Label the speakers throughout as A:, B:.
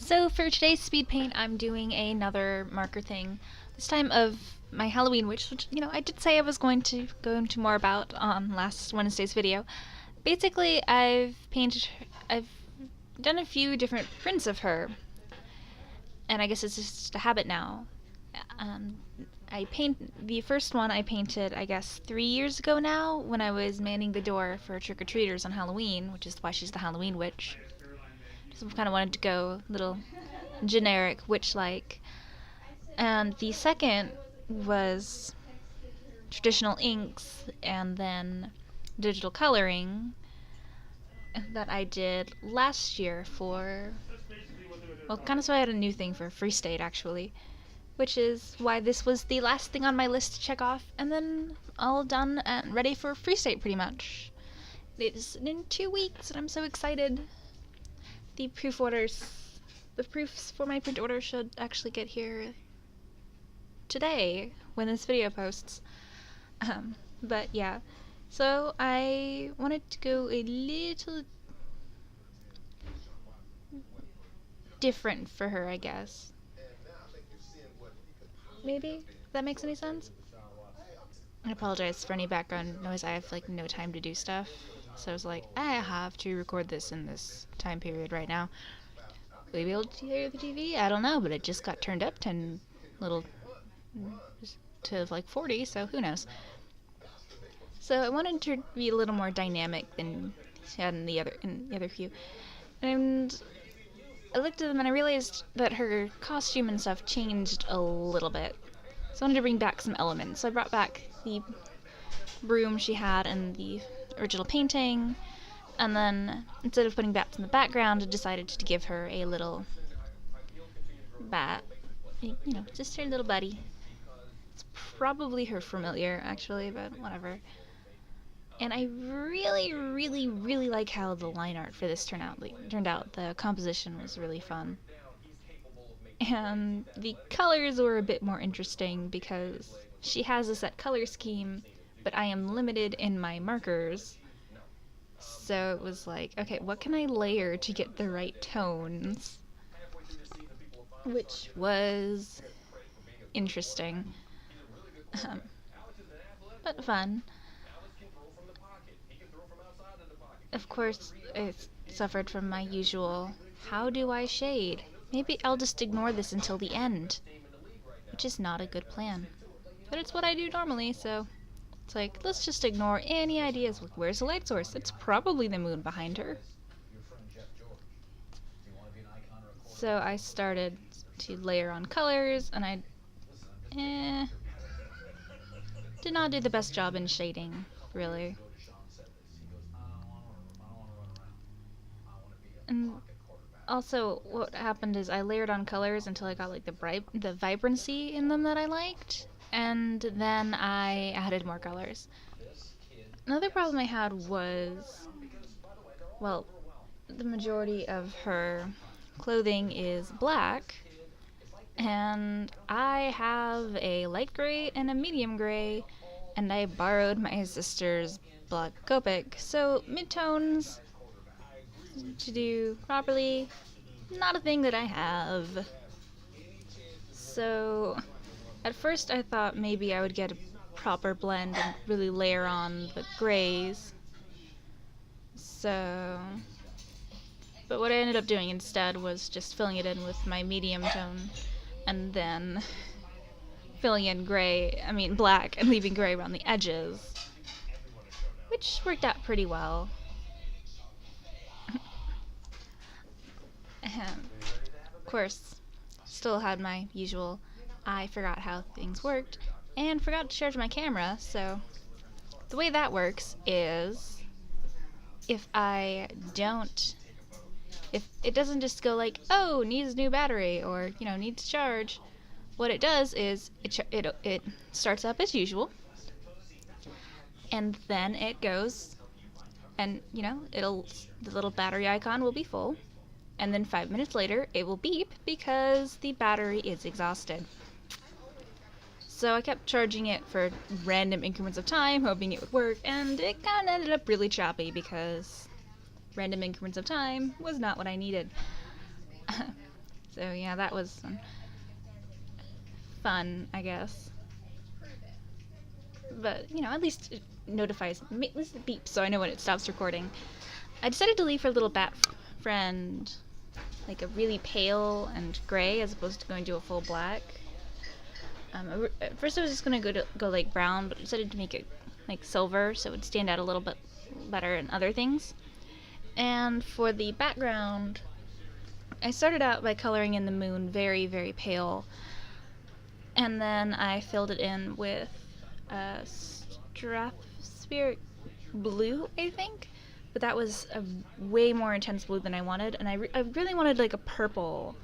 A: So for today's speed paint, I'm doing another marker thing. This time of my Halloween witch, which, I did say I was going to go into more about on last Wednesday's video. Basically, I've done a few different prints of her, and I guess it's just a habit now. Um, the first one I painted, I guess, 3 years ago now, when I was manning the door for trick-or-treaters on Halloween, which is why she's the Halloween witch. Just kind of wanted to go a little generic witch-like. And the second was traditional inks and then digital coloring that I did last year for, well, kind of so I had a new thing for Free State actually, which is why this was the last thing on my list to check off, and then all done and ready for Free State pretty much. It's in 2 weeks and I'm so excited. The proofs for my print order should actually get here today when this video posts. But yeah, so I wanted to go a little different for her, I guess. Maybe that makes any sense. I apologize for any background noise. I have like no time to do stuff, so I was like, I have to record this in this time period right now. Will you be able to hear the TV? I don't know, but it just got turned up 10 little to like 40, so who knows. So I wanted to be a little more dynamic than she had in the other few. And I looked at them and I realized that her costume and stuff changed a little bit. So I wanted to bring back some elements. So I brought back the broom she had in the original painting, and then instead of putting bats in the background, I decided to give her a little bat. Just her little buddy. It's probably her familiar, actually, but whatever. And I really, really, really like how the line art for this turned out. The composition was really fun. And the colors were a bit more interesting because she has a set color scheme, but I am limited in my markers. So it was like, okay, what can I layer to get the right tones? Which was interesting. But fun. Of course, I suffered from my usual, how do I shade? Maybe I'll just ignore this until the end, which is not a good plan. But it's what I do normally, so it's like, let's just ignore any ideas. Where's the light source? It's probably the moon behind her. So I started to layer on colors, and I did not do the best job in shading, really. And also, what happened is I layered on colors until I got like the vibrancy in them that I liked, and then I added more colors. Another problem I had was, well, the majority of her clothing is black, and I have a light gray and a medium gray, and I borrowed my sister's black Copic, so midtones to do properly, not a thing that I have. So at first I thought maybe I would get a proper blend and really layer on the grays. But what I ended up doing instead was just filling it in with my medium tone and then filling in black and leaving gray around the edges, which worked out pretty well. Of course, still had my usual, I forgot how things worked and forgot to charge my camera, so the way that works is if it doesn't just go like, oh, needs a new battery, or, needs to charge. What it does is it starts up as usual, and then it goes, and, the little battery icon will be full, and then 5 minutes later it will beep because the battery is exhausted. So I kept charging it for random increments of time, hoping it would work, and it kind of ended up really choppy because random increments of time was not what I needed. So yeah, that was fun, I guess. But, you know, at least it notifies, at least it beeps so I know when it stops recording. I decided to leave her little bat friend like a really pale and gray as opposed to going to a full black. At first I was just going to go like brown, but I decided to make it like silver so it would stand out a little bit better in other things. And for the background, I started out by coloring in the moon very, very pale, and then I filled it in with stratospheric blue, I think, but that was a way more intense blue than I wanted, and I really wanted like a purple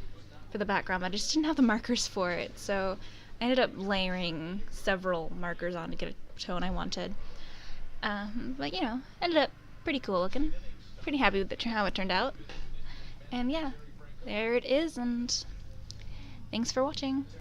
A: for the background, but I just didn't have the markers for it, so I ended up layering several markers on to get a tone I wanted. But you know, ended up pretty cool looking. Pretty happy with how it turned out. And yeah, there it is, and thanks for watching.